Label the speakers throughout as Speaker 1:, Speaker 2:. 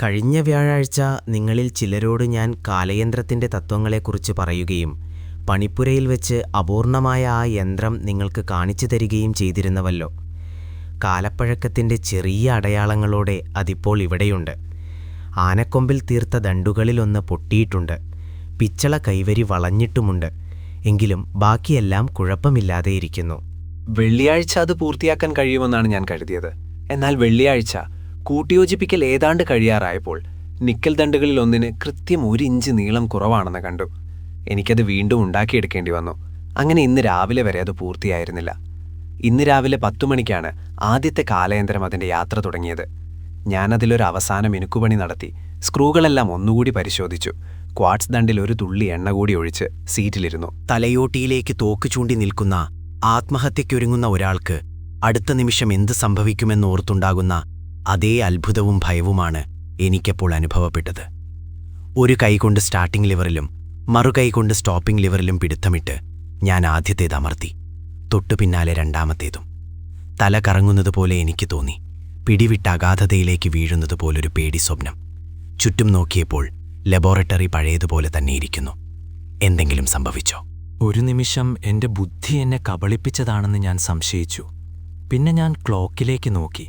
Speaker 1: കഴിഞ്ഞ വ്യാഴാഴ്ച നിങ്ങളിൽ ചിലരോട് ഞാൻ കാലയന്ത്രത്തിൻ്റെ തത്വങ്ങളെക്കുറിച്ച് പറയുകയും പണിപ്പുരയിൽ വെച്ച് അപൂർണമായ ആ യന്ത്രം നിങ്ങൾക്ക് കാണിച്ചു തരികയും ചെയ്തിരുന്നവല്ലോ. കാലപ്പഴക്കത്തിൻ്റെ ചെറിയ അടയാളങ്ങളോടെ അതിപ്പോൾ ഇവിടെയുണ്ട്. ആനക്കൊമ്പിൽ തീർത്ത ദണ്ടുകളിലൊന്ന് പൊട്ടിയിട്ടുണ്ട്. പിച്ചള കൈവരി വളഞ്ഞിട്ടുമുണ്ട്. എങ്കിലും ബാക്കിയെല്ലാം കുഴപ്പമില്ലാതെ ഇരിക്കുന്നു.
Speaker 2: വെള്ളിയാഴ്ച അത് പൂർത്തിയാക്കാൻ കഴിയുമെന്നാണ് ഞാൻ കരുതിയത്. എന്നാൽ വെള്ളിയാഴ്ച കൂട്ടിയോജിപ്പിക്കൽ ഏതാണ്ട് കഴിയാറായപ്പോൾ നിക്കൽ ദണ്ടുകളിൽ ഒന്നിന് കൃത്യം 1 ഇഞ്ച് നീളം കുറവാണെന്ന് കണ്ടു. എനിക്കത് വീണ്ടും ഉണ്ടാക്കിയെടുക്കേണ്ടി വന്നു. അങ്ങനെ ഇന്ന് രാവിലെ വരെ അത് പൂർത്തിയായിരുന്നില്ല. ഇന്ന് രാവിലെ 10 മണിക്കാണ് ആദ്യത്തെ കാലയന്ത്രം അതിൻ്റെ യാത്ര തുടങ്ങിയത്. ഞാനതിലൊരു അവസാന മിനുക്കുപണി നടത്തി. സ്ക്രൂകളെല്ലാം ഒന്നുകൂടി പരിശോധിച്ചു. ക്വാർട്സ് ദണ്ടിൽ ഒരു തുള്ളി എണ്ണ കൂടി ഒഴിച്ച് സീറ്റിലിരുന്നു.
Speaker 1: തലയോട്ടിയിലേക്ക് തോക്ക് ചൂണ്ടി നിൽക്കുന്ന ആത്മഹത്യയ്ക്കൊരുങ്ങുന്ന ഒരാൾക്ക് അടുത്ത നിമിഷം എന്ത് സംഭവിക്കുമെന്നോർത്തുണ്ടാകുന്ന അതേ അത്ഭുതവും ഭയവുമാണ് എനിക്കപ്പോൾ അനുഭവപ്പെട്ടത്. ഒരു കൈകൊണ്ട് സ്റ്റാർട്ടിംഗ് ലിവറിലും മറുകൈകൊണ്ട് സ്റ്റോപ്പിംഗ് ലിവറിലും പിടുത്തമിട്ട് ഞാൻ ആദ്യത്തേത് അമർത്തി. തൊട്ടു പിന്നാലെ രണ്ടാമത്തേതും. തല കറങ്ങുന്നതുപോലെ എനിക്ക് തോന്നി. പിടിവിട്ട അഗാധതയിലേക്ക് വീഴുന്നതുപോലൊരു പേടി സ്വപ്നം. ചുറ്റും നോക്കിയപ്പോൾ ലബോറട്ടറി പഴയതുപോലെ തന്നെയിരിക്കുന്നു. എന്തെങ്കിലും സംഭവിച്ചോ?
Speaker 3: ഒരു നിമിഷം എൻ്റെ ബുദ്ധി എന്നെ കബളിപ്പിച്ചതാണെന്ന് ഞാൻ സംശയിച്ചു. പിന്നെ ഞാൻ ക്ലോക്കിലേക്ക് നോക്കി.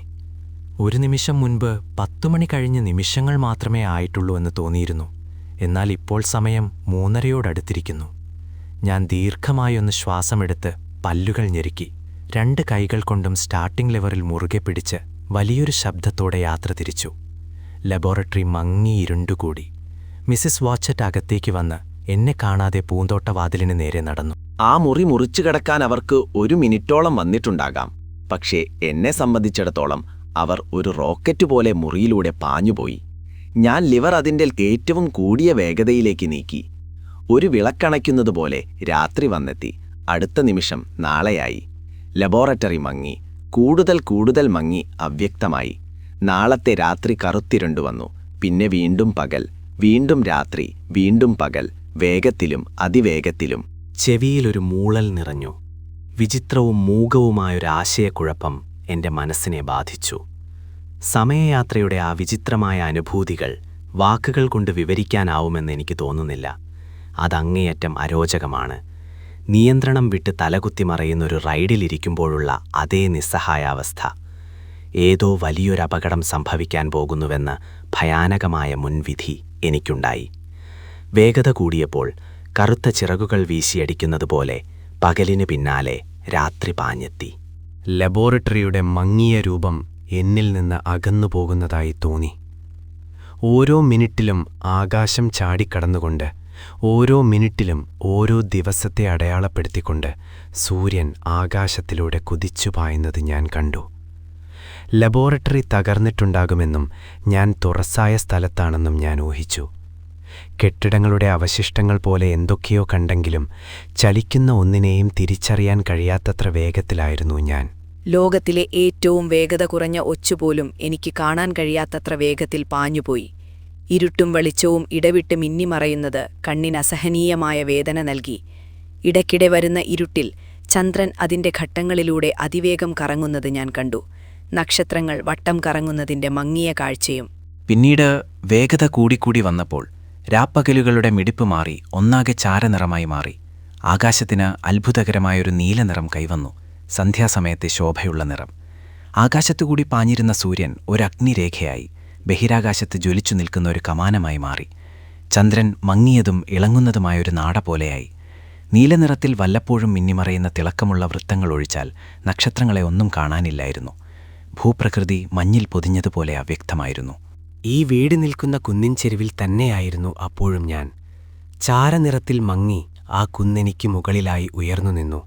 Speaker 3: ഒരു നിമിഷം മുൻപ് 10 മണി കഴിഞ്ഞ് നിമിഷങ്ങൾ മാത്രമേ ആയിട്ടുള്ളൂ എന്ന് തോന്നിയിരുന്നു. എന്നാൽ ഇപ്പോൾ സമയം 3:30 ഞാൻ ദീർഘമായൊന്ന് ശ്വാസമെടുത്ത് പല്ലുകൾ ഞെരുക്കി 2 കൈകൾ കൊണ്ടും സ്റ്റാർട്ടിംഗ് ലെവറിൽ മുറുകെ പിടിച്ച് വലിയൊരു ശബ്ദത്തോടെ യാത്ര തിരിച്ചു. ലബോറട്ടറി മങ്ങി ഇരുണ്ടുകൂടി. മിസ്സിസ് വാച്ചറ്റ് അകത്തേക്ക് വന്ന് എന്നെ കാണാതെ പൂന്തോട്ടവാതിലിന് നേരെ നടന്നു.
Speaker 4: ആ മുറി മുറിച്ചു കടക്കാൻ അവർക്ക് 1 മിനിറ്റോളം വന്നിട്ടുണ്ടാകാം. പക്ഷേ എന്നെ സംബന്ധിച്ചിടത്തോളം അവർ ഒരു റോക്കറ്റ് പോലെ മുറിയിലൂടെ പാഞ്ഞുപോയി. ഞാൻ ലിവർ അതിൻ്റെ ഏറ്റവും കൂടിയ വേഗതയിലേക്ക് നീക്കി. ഒരു വിളക്കണയ്ക്കുന്നതുപോലെ രാത്രി വന്നെത്തി. അടുത്ത നിമിഷം നാളെയായി. ലബോറട്ടറി മങ്ങി. കൂടുതൽ മങ്ങി അവ്യക്തമായി. നാളത്തെ രാത്രി കറുത്തിരുണ്ടുവന്നു. പിന്നെ വീണ്ടും പകൽ, വീണ്ടും രാത്രി, വീണ്ടും പകൽ, വേഗത്തിലും അതിവേഗത്തിലും.
Speaker 1: ചെവിയിലൊരു മൂളൽ നിറഞ്ഞു. വിചിത്രവും മൂകവുമായൊരാശയക്കുഴപ്പം എൻ്റെ മനസ്സിനെ ബാധിച്ചു. സമയയാത്രയുടെ ആ വിചിത്രമായ അനുഭൂതികൾ വാക്കുകൾ കൊണ്ട് വിവരിക്കാനാവുമെന്ന് എനിക്ക് തോന്നുന്നില്ല. അതങ്ങേയറ്റം അരോചകമാണ്. നിയന്ത്രണം വിട്ട് തലകുത്തി മറയുന്നൊരു റൈഡിലിരിക്കുമ്പോഴുള്ള അതേ നിസ്സഹായാവസ്ഥ. ഏതോ വലിയൊരപകടം സംഭവിക്കാൻ പോകുന്നുവെന്ന് ഭയാനകമായ മുൻവിധി എനിക്കുണ്ടായി. വേഗത കൂടിയപ്പോൾ കറുത്ത ചിറകുകൾ വീശിയടിക്കുന്നതുപോലെ പകലിന് പിന്നാലെ രാത്രി പാഞ്ഞെത്തി.
Speaker 3: ലബോറട്ടറിയുടെ മങ്ങിയ രൂപം എന്നിൽ നിന്ന് അകന്നുപോകുന്നതായി തോന്നി. ഓരോ മിനിറ്റിലും ആകാശം ചാടിക്കടന്നുകൊണ്ട്, ഓരോ മിനിറ്റിലും ഓരോ ദിവസത്തെ അടയാളപ്പെടുത്തിക്കൊണ്ട് സൂര്യൻ ആകാശത്തിലൂടെ കുതിച്ചു പായുന്നത് ഞാൻ കണ്ടു. ലബോറട്ടറി തകർന്നിട്ടുണ്ടാകുമെന്നും ഞാൻ തുറസായ സ്ഥലത്താണെന്നും ഞാൻ ഊഹിച്ചു. കെട്ടിടങ്ങളുടെ അവശിഷ്ടങ്ങൾ പോലെ എന്തൊക്കെയോ കണ്ടെങ്കിലും ചലിക്കുന്ന ഒന്നിനെയും തിരിച്ചറിയാൻ കഴിയാത്തത്ര വേഗത്തിലായിരുന്നു ഞാൻ.
Speaker 5: ലോകത്തിലെ ഏറ്റവും വേഗത കുറഞ്ഞ ഒച്ചുപോലും എനിക്ക് കാണാൻ കഴിയാത്തത്ര വേഗത്തിൽ പാഞ്ഞുപോയി. ഇരുട്ടും വെളിച്ചവും ഇടവിട്ട് മിന്നിമറയുന്നത് കണ്ണിന് അസഹനീയമായ വേദന നൽകി. ഇടയ്ക്കിടെ വരുന്ന ഇരുട്ടിൽ ചന്ദ്രൻ അതിൻ്റെ ഘട്ടങ്ങളിലൂടെ അതിവേഗം കറങ്ങുന്നത് ഞാൻ കണ്ടു. നക്ഷത്രങ്ങൾ വട്ടം കറങ്ങുന്നതിൻ്റെ മങ്ങിയ കാഴ്ചയും.
Speaker 6: പിന്നീട് വേഗത കൂടിക്കൂടി വന്നപ്പോൾ രാപ്പകലുകളുടെ മിടിപ്പ് മാറി ഒന്നാകെ ചാരനിറമായി മാറി. ആകാശത്തിന് അത്ഭുതകരമായൊരു നീലനിറം കൈവന്നു. സന്ധ്യാസമയത്തെ ശോഭയുള്ള നിറം. ആകാശത്തുകൂടി പാഞ്ഞിരുന്ന സൂര്യൻ ഒരഗ്നിരേഖയായി ബഹിരാകാശത്ത് ജ്വലിച്ചു നിൽക്കുന്ന ഒരു കമാനമായി മാറി. ചന്ദ്രൻ മങ്ങിയതും ഇളങ്ങുന്നതുമായൊരു നാട പോലെയായി. നീലനിറത്തിൽ വല്ലപ്പോഴും മിന്നിമറയുന്ന തിളക്കമുള്ള വൃത്തങ്ങൾ ഒഴിച്ചാൽ നക്ഷത്രങ്ങളെ ഒന്നും കാണാനില്ലായിരുന്നു. ഭൂപ്രകൃതി മഞ്ഞിൽ പൊതിഞ്ഞതുപോലെ അവ്യക്തമായിരുന്നു.
Speaker 1: ഈ വീട് നിൽക്കുന്ന കുന്നിൻ ചെരുവിൽ തന്നെയായിരുന്നു അപ്പോഴും ഞാൻ. ചാരനിറത്തിൽ മങ്ങി ആ കുന്നെനിക്ക് മുകളിലായി ഉയർന്നു നിന്നു.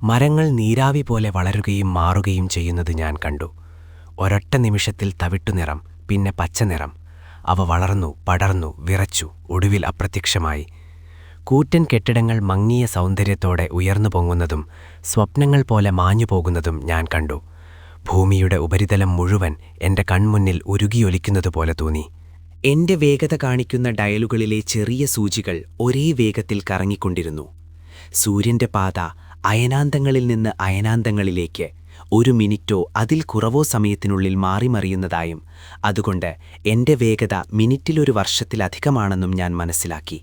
Speaker 1: മരങ്ങൾ നീരാവി പോലെ വളരുകയും മാറുകയും ചെയ്യുന്നത് ഞാൻ കണ്ടു. ഒരൊറ്റ നിമിഷത്തിൽ തവിട്ടുനിറം, പിന്നെ പച്ചനിറം. അവ വളർന്നു, പടർന്നു, വിറച്ചു, ഒടുവിൽ അപ്രത്യക്ഷമായി. കൂറ്റൻ കെട്ടിടങ്ങൾ മങ്ങിയ സൗന്ദര്യത്തോടെ ഉയർന്നു പൊങ്ങുന്നതും സ്വപ്നങ്ങൾ പോലെ മാഞ്ഞുപോകുന്നതും ഞാൻ കണ്ടു. ഭൂമിയുടെ ഉപരിതലം മുഴുവൻ എൻ്റെ കൺമുന്നിൽ ഉരുകിയൊലിക്കുന്നതുപോലെ തോന്നി. എൻ്റെ വേഗത കാണിക്കുന്ന ഡയലുകളിലെ ചെറിയ സൂചികൾ ഒരേ വേഗത്തിൽ കറങ്ങിക്കൊണ്ടിരുന്നു. സൂര്യൻ്റെ പാത അയനാന്തങ്ങളിൽ നിന്ന് അയനാന്തങ്ങളിലേക്ക്, 1 മിനിറ്റോ അതിൽ കുറവോ സമയത്തിനുള്ളിൽ മാറിമറിയുന്നതായും അതുകൊണ്ട് എൻ്റെ വേഗത മിനിറ്റിലൊരു വർഷത്തിലധികമാണെന്നും ഞാൻ മനസ്സിലാക്കി.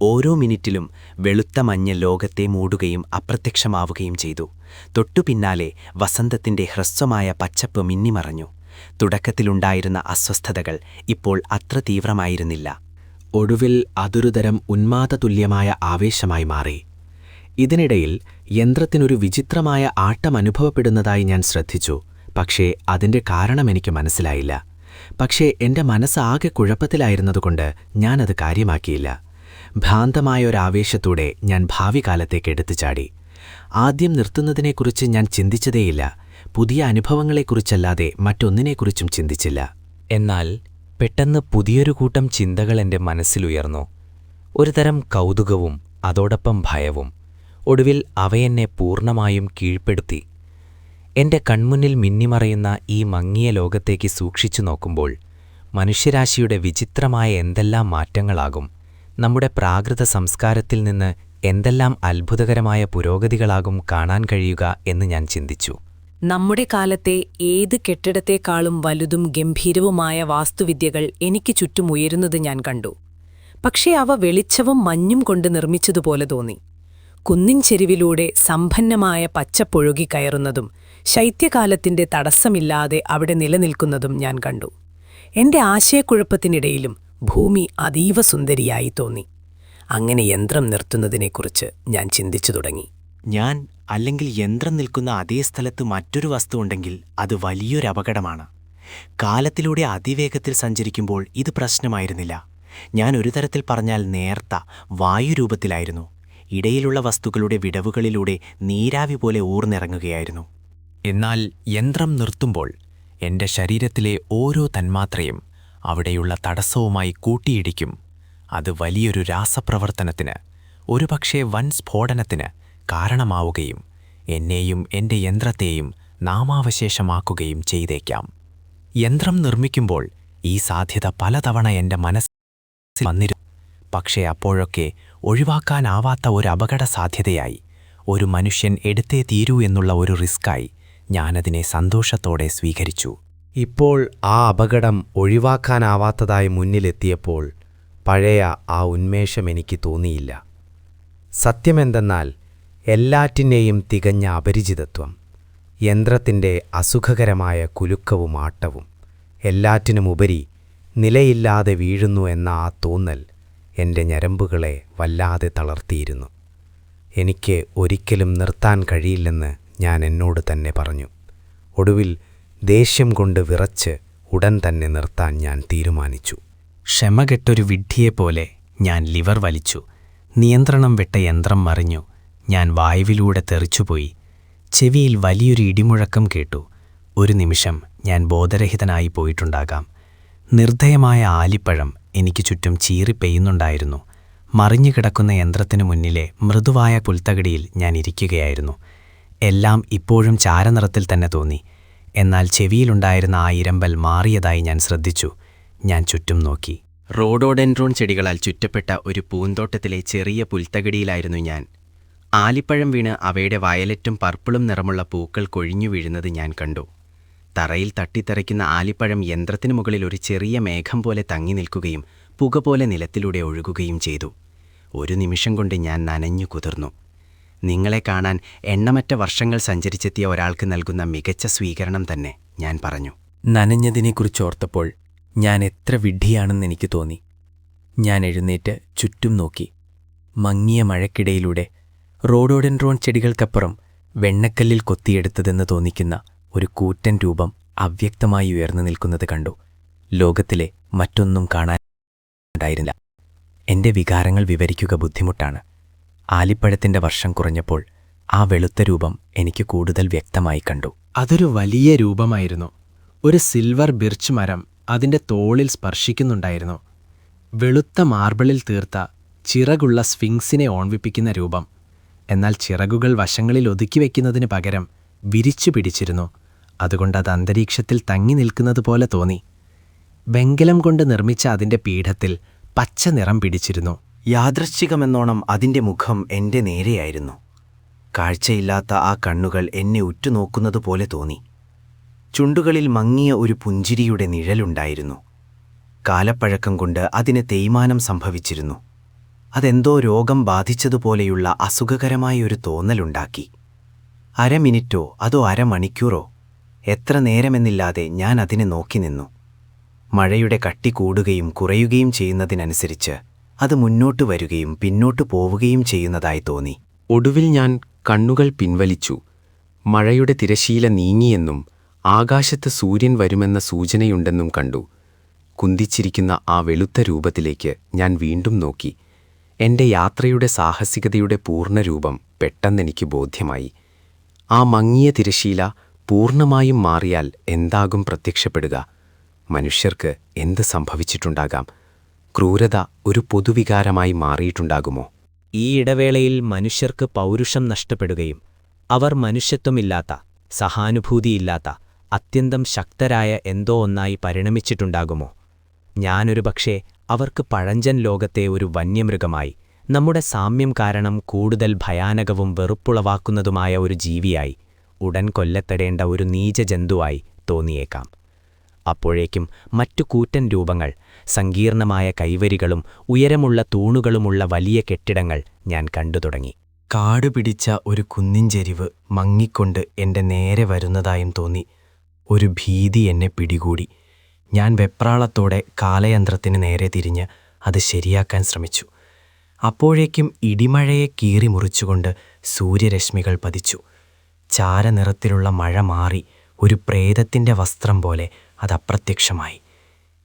Speaker 1: ഓരോ മിനിറ്റിലും വെളുത്ത മഞ്ഞ് ലോകത്തെ മൂടുകയും അപ്രത്യക്ഷമാവുകയും ചെയ്തു. തൊട്ടുപിന്നാലെ വസന്തത്തിൻ്റെ ഹ്രസ്വമായ പച്ചപ്പ് മിന്നിമറഞ്ഞു. തുടക്കത്തിലുണ്ടായിരുന്ന അസ്വസ്ഥതകൾ ഇപ്പോൾ അത്ര തീവ്രമായിരുന്നില്ല. ഒടുവിൽ അതൊരുതരം ഉന്മാദതുല്യമായ ആവേശമായി മാറി. ഇതിനിടയിൽ യന്ത്രത്തിനൊരു വിചിത്രമായ ആട്ടം അനുഭവപ്പെടുന്നതായി ഞാൻ ശ്രദ്ധിച്ചു. പക്ഷേ അതിൻ്റെ കാരണം എനിക്ക് മനസ്സിലായില്ല. പക്ഷേ എൻ്റെ മനസ്സാകെ കുഴപ്പത്തിലായിരുന്നതുകൊണ്ട് ഞാനത് കാര്യമാക്കിയില്ല. ഭ്രാന്തമായൊരാവേശത്തോടെ ഞാൻ ഭാവി കാലത്തേക്ക് എടുത്തു ചാടി. ആദ്യം നിർത്തുന്നതിനെക്കുറിച്ച് ഞാൻ ചിന്തിച്ചതേയില്ല. പുതിയ അനുഭവങ്ങളെക്കുറിച്ചല്ലാതെ മറ്റൊന്നിനെക്കുറിച്ചും ചിന്തിച്ചില്ല.
Speaker 3: എന്നാൽ പെട്ടെന്ന് പുതിയൊരു കൂട്ടം ചിന്തകൾ എൻ്റെ മനസ്സിലുയർന്നു. ഒരുതരം കൗതുകവും അതോടൊപ്പം ഭയവും. ഒടുവിൽ അവയെന്നെ പൂർണ്ണമായും കീഴ്പ്പെടുത്തി. എൻ്റെ കൺമുന്നിൽ മിന്നിമറയുന്ന ഈ മങ്ങിയ ലോകത്തേക്ക് സൂക്ഷിച്ചു നോക്കുമ്പോൾ മനുഷ്യരാശിയുടെ വിചിത്രമായ എന്തെല്ലാം മാറ്റങ്ങളാകും, നമ്മുടെ പ്രാകൃത സംസ്കാരത്തിൽ നിന്ന് എന്തെല്ലാം അത്ഭുതകരമായ പുരോഗതികളാകും കാണാൻ കഴിയുക എന്ന് ഞാൻ ചിന്തിച്ചു.
Speaker 5: നമ്മുടെ കാലത്തെ ഏത് കെട്ടിടത്തെക്കാളും വലുതും ഗംഭീരവുമായ വാസ്തുവിദ്യകൾ എനിക്ക് ചുറ്റും ഉയരുന്നത് ഞാൻ കണ്ടു. പക്ഷേ അവ വെളിച്ചവും മഞ്ഞും കൊണ്ട് നിർമ്മിച്ചതുപോലെ തോന്നി. കുന്നിൻ ചെരിവിലൂടെ സമ്പന്നമായ പച്ചപ്പൊഴുകി കയറുന്നതും ശൈത്യകാലത്തിന്റെ തടസ്സമില്ലാതെ അവിടെ നിലനിൽക്കുന്നതും ഞാൻ കണ്ടു. എന്റെ ആശയക്കുഴപ്പത്തിനിടയിലും ഭൂമി അതീവ സുന്ദരിയായി തോന്നി. അങ്ങനെ യന്ത്രം നിർത്തുന്നതിനെക്കുറിച്ച് ഞാൻ ചിന്തിച്ചു തുടങ്ങി.
Speaker 1: ഞാൻ അല്ലെങ്കിൽ യന്ത്രം നിൽക്കുന്ന അതേ സ്ഥലത്ത് മറ്റൊരു വസ്തു ഉണ്ടെങ്കിൽ അത് വലിയൊരു അപകടമാണ്. കാലത്തിലൂടെ അതിവേഗത്തിൽ സഞ്ചരിക്കുമ്പോൾ ഇത് പ്രശ്നമായിരുന്നില്ല. ഞാൻ ഒരു തരത്തിൽ പറഞ്ഞാൽ നേർത്ത വായുരൂപത്തിലായിരുന്നു. ഇടയിലുള്ള വസ്തുക്കളുടെ വിടവുകളിലൂടെ നീരാവി പോലെ ഊർന്നിറങ്ങുകയായിരുന്നു.
Speaker 3: എന്നാൽ യന്ത്രം നിർത്തുമ്പോൾ എൻ്റെ ശരീരത്തിലെ ഓരോ തന്മാത്രയും അവിടെയുള്ള തടസ്സവുമായി കൂട്ടിയിടിക്കും. അത് വലിയൊരു രാസപ്രവർത്തനത്തിന്, ഒരുപക്ഷേ വൻ സ്ഫോടനത്തിന് കാരണമാവുകയും എന്നെയും എൻ്റെ യന്ത്രത്തെയും നാമാവശേഷമാക്കുകയും ചെയ്തേക്കാം. യന്ത്രം നിർമ്മിക്കുമ്പോൾ ഈ സാധ്യത പലതവണ എൻ്റെ മനസ്സിൽ വന്നിരുന്നു. പക്ഷേ അപ്പോഴൊക്കെ ഒഴിവാക്കാനാവാത്ത ഒരു അപകട സാധ്യതയായി, ഒരു മനുഷ്യൻ എടുത്തേ തീരൂ എന്നുള്ള ഒരു റിസ്ക്കായി ഞാനതിനെ സന്തോഷത്തോടെ സ്വീകരിച്ചു.
Speaker 1: ഇപ്പോൾ ആ അപകടം ഒഴിവാക്കാനാവാത്തതായി മുന്നിലെത്തിയപ്പോൾ പഴയ ആ ഉന്മേഷം എനിക്ക് തോന്നിയില്ല. സത്യമെന്തെന്നാൽ എല്ലാറ്റിനെയും തികഞ്ഞ അപരിചിതത്വം, യന്ത്രത്തിൻ്റെ അസുഖകരമായ കുലുക്കവും ആട്ടവും, എല്ലാറ്റിനുമുപരി നിലയില്ലാതെ വീഴുന്നു എന്ന ആ തോന്നൽ എൻ്റെ ഞരമ്പുകളെ വല്ലാതെ തളർത്തിയിരുന്നു. എനിക്ക് ഒരിക്കലും നിർത്താൻ കഴിയില്ലെന്ന് ഞാൻ എന്നോട് തന്നെ പറഞ്ഞു. ഒടുവിൽ ദേഷ്യം കൊണ്ട് വിറച്ച് ഉടൻ തന്നെ നിർത്താൻ ഞാൻ തീരുമാനിച്ചു.
Speaker 3: ക്ഷമകെട്ടൊരു വിഡ്ഢിയെപ്പോലെ ഞാൻ ലിവർ വലിച്ചു. നിയന്ത്രണം വിട്ട യന്ത്രം മറിഞ്ഞു. ഞാൻ വായുവിലൂടെ തെറിച്ചുപോയി. ചെവിയിൽ വലിയൊരു ഇടിമുഴക്കം കേട്ടു. ഒരു നിമിഷം ഞാൻ ബോധരഹിതനായി പോയിട്ടുണ്ടാകാം. നിർദ്ദയമായ ആലിപ്പഴം എനിക്ക് ചുറ്റും ചീറിപ്പെയ്യുന്നുണ്ടായിരുന്നു. മറിഞ്ഞുകിടക്കുന്ന യന്ത്രത്തിനു മുന്നിലെ മൃദുവായ പുൽത്തകിടിയിൽ ഞാൻ ഇരിക്കുകയായിരുന്നു. എല്ലാം ഇപ്പോഴും ചാരനിറത്തിൽ തന്നെ തോന്നി. എന്നാൽ ചെവിയിലുണ്ടായിരുന്ന ആ ഇരമ്പൽ മാറിയതായി ഞാൻ ശ്രദ്ധിച്ചു. ഞാൻ ചുറ്റും നോക്കി.
Speaker 1: റോഡോഡെൻഡ്രോൺ ചെടികളാൽ ചുറ്റപ്പെട്ട ഒരു പൂന്തോട്ടത്തിലെ ചെറിയ പുൽത്തകിടിയിലായിരുന്നു ഞാൻ. ആലിപ്പഴം വീണ് അവയുടെ വയലറ്റും പർപ്പിളും നിറമുള്ള പൂക്കൾ കൊഴിഞ്ഞു വീഴുന്നത് ഞാൻ കണ്ടു. തറയിൽ തട്ടിത്തെറിക്കുന്ന ആലിപ്പഴം യന്ത്രത്തിനു മുകളിൽ ഒരു ചെറിയ മേഘം പോലെ തങ്ങി നിൽക്കുകയും പുക പോലെ നിലത്തിലൂടെ ഒഴുകുകയും ചെയ്തു. ഒരു നിമിഷം കൊണ്ട് ഞാൻ നനഞ്ഞു കുതിർന്നു. നിങ്ങളെ കാണാൻ എണ്ണമറ്റ വർഷങ്ങൾ സഞ്ചരിച്ചെത്തിയ ഒരാൾക്ക് നൽകുന്ന മികച്ച സ്വീകരണം തന്നെ, ഞാൻ പറഞ്ഞു.
Speaker 3: നനഞ്ഞതിനെക്കുറിച്ചോർത്തപ്പോൾ ഞാൻ എത്ര വിഡ്ഢിയാണെന്നെനിക്ക് തോന്നി. ഞാൻ എഴുന്നേറ്റ് ചുറ്റും നോക്കി. മങ്ങിയ മഴയ്ക്കിടയിലൂടെ റോഡോഡെൻഡ്രോൺ ചെടികൾക്കപ്പുറം വെണ്ണക്കല്ലിൽ കൊത്തിയെടുത്തതെന്ന് തോന്നിക്കുന്ന ഒരു കൂറ്റൻ രൂപം അവ്യക്തമായി ഉയർന്നു നിൽക്കുന്നത് കണ്ടു. ലോകത്തിലെ മറ്റൊന്നും കാണാനുണ്ടായിരുന്നില്ല. എൻ്റെ വികാരങ്ങൾ വിവരിക്കുക ബുദ്ധിമുട്ടാണ്. ആലിപ്പഴത്തിൻ്റെ വർഷം കുറഞ്ഞപ്പോൾ ആ വെളുത്ത രൂപം എനിക്ക് കൂടുതൽ വ്യക്തമായി കണ്ടു.
Speaker 2: അതൊരു വലിയ രൂപമായിരുന്നു. ഒരു സിൽവർ ബിർച്ച് മരം അതിൻ്റെ തോളിൽ സ്പർശിക്കുന്നുണ്ടായിരുന്നു. വെളുത്ത മാർബിളിൽ തീർത്ത ചിറകുള്ള സ്ഫിങ്സിനെ ഓൺവിപ്പിക്കുന്ന രൂപം. എന്നാൽ ചിറകുകൾ വശങ്ങളിൽ ഒതുക്കി വയ്ക്കുന്നതിന് പകരം വിരിച്ചു പിടിച്ചിരുന്നു. അതുകൊണ്ടത് അന്തരീക്ഷത്തിൽ തങ്ങി നിൽക്കുന്നത് പോലെ തോന്നി. വെങ്കലം കൊണ്ട് നിർമ്മിച്ച അതിൻ്റെ പീഠത്തിൽ പച്ച നിറം പിടിച്ചിരുന്നു.
Speaker 1: യാദൃശ്ചികമെന്നോണം അതിൻ്റെ മുഖം എൻ്റെ നേരെയായിരുന്നു. കാഴ്ചയില്ലാത്ത ആ കണ്ണുകൾ എന്നെ ഉറ്റുനോക്കുന്നതുപോലെ തോന്നി. ചുണ്ടുകളിൽ മങ്ങിയ ഒരു പുഞ്ചിരിയുടെ നിഴലുണ്ടായിരുന്നു. കാലപ്പഴക്കം കൊണ്ട് അതിന് തേയ്മാനം സംഭവിച്ചിരുന്നു. അതെന്തോ രോഗം ബാധിച്ചതുപോലെയുള്ള അസുഖകരമായ ഒരു തോന്നലുണ്ടാക്കി. അരമിനിറ്റോ അതോ അരമണിക്കൂറോ, എത്ര നേരമെന്നില്ലാതെ ഞാൻ അതിനെ നോക്കി നിന്നു. മഴയുടെ കട്ടി കൂടുകയും കുറയുകയും ചെയ്യുന്നതിനനുസരിച്ച് അത് മുന്നോട്ട് വരികയും പിന്നോട്ട് പോവുകയും ചെയ്യുന്നതായി തോന്നി.
Speaker 7: ഒടുവിൽ ഞാൻ കണ്ണുകൾ പിൻവലിച്ചു. മഴയുടെ തിരശീല നീങ്ങിയെന്നും ആകാശത്ത് സൂര്യൻ വരുമെന്ന സൂചനയുണ്ടെന്നും കണ്ടു. കുന്തിച്ചിരിക്കുന്ന ആ വെളുത്ത രൂപത്തിലേക്ക് ഞാൻ വീണ്ടും നോക്കി. എൻ്റെ യാത്രയുടെ സാഹസികതയുടെ പൂർണ്ണരൂപം പെട്ടെന്നെനിക്ക് ബോധ്യമായി. ആ മങ്ങിയ തിരശീല പൂർണ്ണമായും മാറിയാൽ എന്താകും പ്രത്യക്ഷപ്പെടുക? മനുഷ്യർക്ക് എന്ത് സംഭവിച്ചിട്ടുണ്ടാകാം? ക്രൂരത ഒരു പൊതുവികാരമായി മാറിയിട്ടുണ്ടാകുമോ?
Speaker 3: ഈ ഇടവേളയിൽ മനുഷ്യർക്ക് പൗരുഷം നഷ്ടപ്പെടുകയും അവർ മനുഷ്യത്വമില്ലാത്ത, സഹാനുഭൂതിയില്ലാത്ത, അത്യന്തം ശക്തരായ എന്തോ ഒന്നായി പരിണമിച്ചിട്ടുണ്ടാകുമോ? ഞാനൊരു പക്ഷേ അവർക്ക് പഴഞ്ചൻ ലോകത്തെ ഒരു വന്യമൃഗമായി, നമ്മുടെ സാമ്യം കാരണം കൂടുതൽ ഭയാനകവും വെറുപ്പുളവാക്കുന്നതുമായ ഒരു ജീവിയായി, ഉടൻ കൊല്ലപ്പെടേണ്ട ഒരു നീചജന്തുവായി തോന്നിയേക്കാം. അപ്പോഴേക്കും മറ്റു കൂറ്റൻ രൂപങ്ങൾ, സങ്കീർണമായ കൈവരികളും ഉയരമുള്ള തൂണുകളുമുള്ള വലിയ കെട്ടിടങ്ങൾ ഞാൻ കണ്ടു തുടങ്ങി.
Speaker 1: കാടുപിടിച്ച ഒരു കുന്നിൻചെരിവ് മങ്ങിക്കൊണ്ട് എൻ്റെ നേരെ വരുന്നതായും തോന്നി. ഒരു ഭീതി എന്നെ പിടികൂടി. ഞാൻ വെപ്രാളത്തോടെ കാലയന്ത്രത്തിന് നേരെ തിരിഞ്ഞ് അത് ശരിയാക്കാൻ ശ്രമിച്ചു. അപ്പോഴേക്കും ഇടിമഴയെ കീറി മുറിച്ചുകൊണ്ട് സൂര്യരശ്മികൾ പതിച്ചു. ചാരനിറത്തിലുള്ള മഴ മാറി ഒരു പ്രേതത്തിൻ്റെ വസ്ത്രം പോലെ അത് അപ്രത്യക്ഷമായി.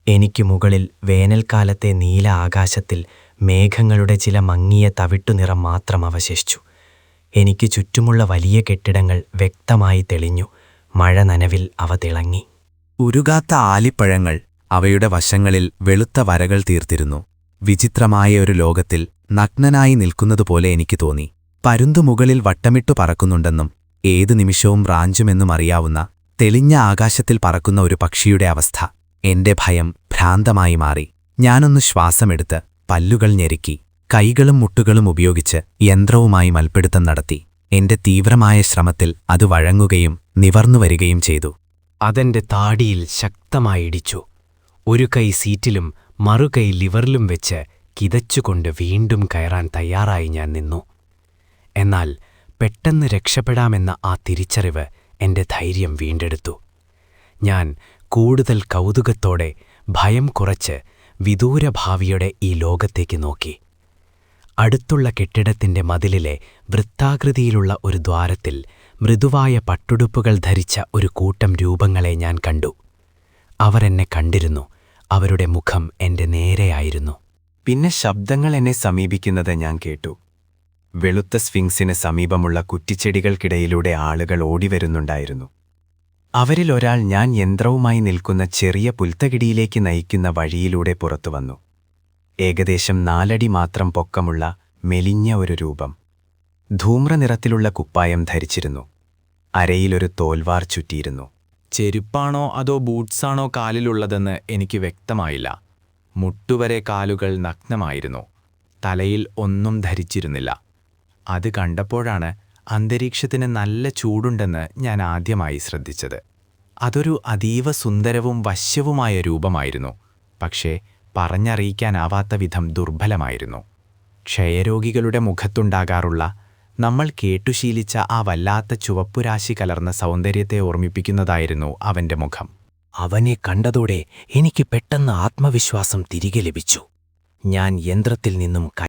Speaker 1: എനിക്ക് മുകളിൽ വേനൽക്കാലത്തെ നീല ആകാശത്തിൽ മേഘങ്ങളുടെ ചില മങ്ങിയ തവിട്ടുനിറം മാത്രം അവശേഷിച്ചു. എനിക്ക് ചുറ്റുമുള്ള വലിയ കെട്ടിടങ്ങൾ വ്യക്തമായി തെളിഞ്ഞു. മഴ നനവിൽ അവ തിളങ്ങി.
Speaker 6: ഉരുകാത്ത ആലിപ്പഴങ്ങൾ അവയുടെ വശങ്ങളിൽ വെളുത്ത വരകൾ തീർത്തിരുന്നു. വിചിത്രമായ ഒരു ലോകത്തിൽ നഗ്നനായി നിൽക്കുന്നതുപോലെ എനിക്ക് തോന്നി. പരുന്തു മുകളിൽ വട്ടമിട്ടു പറക്കുന്നുണ്ടെന്നും ഏതു നിമിഷവും റാഞ്ചുമെന്നും അറിയാവുന്ന തെളിഞ്ഞ ആകാശത്തിൽ പറക്കുന്ന ഒരു പക്ഷിയുടെ അവസ്ഥ. എന്റെ ഭയം ഭ്രാന്തമായി മാറി. ഞാനൊന്ന് ശ്വാസമെടുത്ത് പല്ലുകൾ ഞെരുക്കി. കൈകളും മുട്ടുകളും ഉപയോഗിച്ച് യന്ത്രവുമായി മൽപ്പിടുത്തം നടത്തി. എന്റെ തീവ്രമായ ശ്രമത്തിൽ അത് വഴങ്ങുകയും നിവർന്നുവരികയും ചെയ്തു.
Speaker 1: അതെൻ്റെ താടിയിൽ ശക്തമായിടിച്ചു. ഒരു കൈ സീറ്റിലും മറുകൈ ലിവറിലും വെച്ച് കിതച്ചുകൊണ്ട് വീണ്ടും കയറാൻ തയ്യാറായി ഞാൻ നിന്നു. എന്നാൽ പെട്ടെന്ന് രക്ഷപ്പെടാമെന്ന ആ തിരിച്ചറിവ് എൻ്റെ ധൈര്യം വീണ്ടെടുത്തു. ഞാൻ കൂടുതൽ കൗതുകത്തോടെ ഭയം കുറച്ച് വിദൂരഭാവിയുടെ ഈ ലോകത്തേക്ക് നോക്കി. അടുത്തുള്ള കെട്ടിടത്തിൻ്റെ മതിലിലെ വൃത്താകൃതിയിലുള്ള ഒരു ദ്വാരത്തിൽ മൃദുവായ പട്ടുടുപ്പുകൾ ധരിച്ച ഒരു കൂട്ടം രൂപങ്ങളെ ഞാൻ കണ്ടു. അവർ എന്നെ കണ്ടിരുന്നു. അവരുടെ മുഖം എൻ്റെ നേരെയായിരുന്നു.
Speaker 2: പിന്നെ ശബ്ദങ്ങൾ എന്നെ സമീപിക്കുന്നത് ഞാൻ കേട്ടു. വെളുത്ത സ്ഫിങ്സിന് സമീപമുള്ള കുറ്റിച്ചെടികൾക്കിടയിലൂടെ ആളുകൾ ഓടിവരുന്നുണ്ടായിരുന്നു. അവരിൽ ഒരാൾ ഞാൻ യന്ത്രവുമായി നിൽക്കുന്ന ചെറിയ പുൽത്തകിടിയിലേക്ക് നയിക്കുന്ന വഴിയിലൂടെ പുറത്തുവന്നു. ഏകദേശം 4 അടി മാത്രം പൊക്കമുള്ള മെലിഞ്ഞ ഒരു രൂപം. ധൂമ്രനിറത്തിലുള്ള കുപ്പായം ധരിച്ചിരുന്നു. അരയിലൊരു തോൽവാർ ചുറ്റിയിരുന്നു.
Speaker 3: ചെരുപ്പാണോ അതോ ബൂട്ട്സാണോ കാലിലുള്ളതെന്ന് എനിക്ക് വ്യക്തമായില്ല. മുട്ടുവരെ കാലുകൾ നഗ്നമായിരുന്നു. തലയിൽ ഒന്നും ധരിച്ചിരുന്നില്ല. അത് കണ്ടപ്പോഴാണ് അന്തരീക്ഷത്തിന് നല്ല ചൂടുണ്ടെന്ന് ഞാൻ ആദ്യമായി ശ്രദ്ധിച്ചത്. അതൊരു അതീവ സുന്ദരവും വശ്യവുമായ രൂപമായിരുന്നു. പക്ഷേ പറഞ്ഞറിയിക്കാനാവാത്ത വിധം ദുർബലമായിരുന്നു. ക്ഷയരോഗികളുടെ മുഖത്തുണ്ടാകാറുള്ള, നമ്മൾ കേട്ടുശീലിച്ച ആ വല്ലാത്ത ചുവപ്പുരാശി കലർന്ന സൗന്ദര്യത്തെ ഓർമ്മിപ്പിക്കുന്നതായിരുന്നു അവൻ്റെ മുഖം.
Speaker 1: അവനെ കണ്ടതോടെ എനിക്ക് പെട്ടെന്ന് ആത്മവിശ്വാസം തിരികെ ലഭിച്ചു. ഞാൻ യന്ത്രത്തിൽ നിന്നും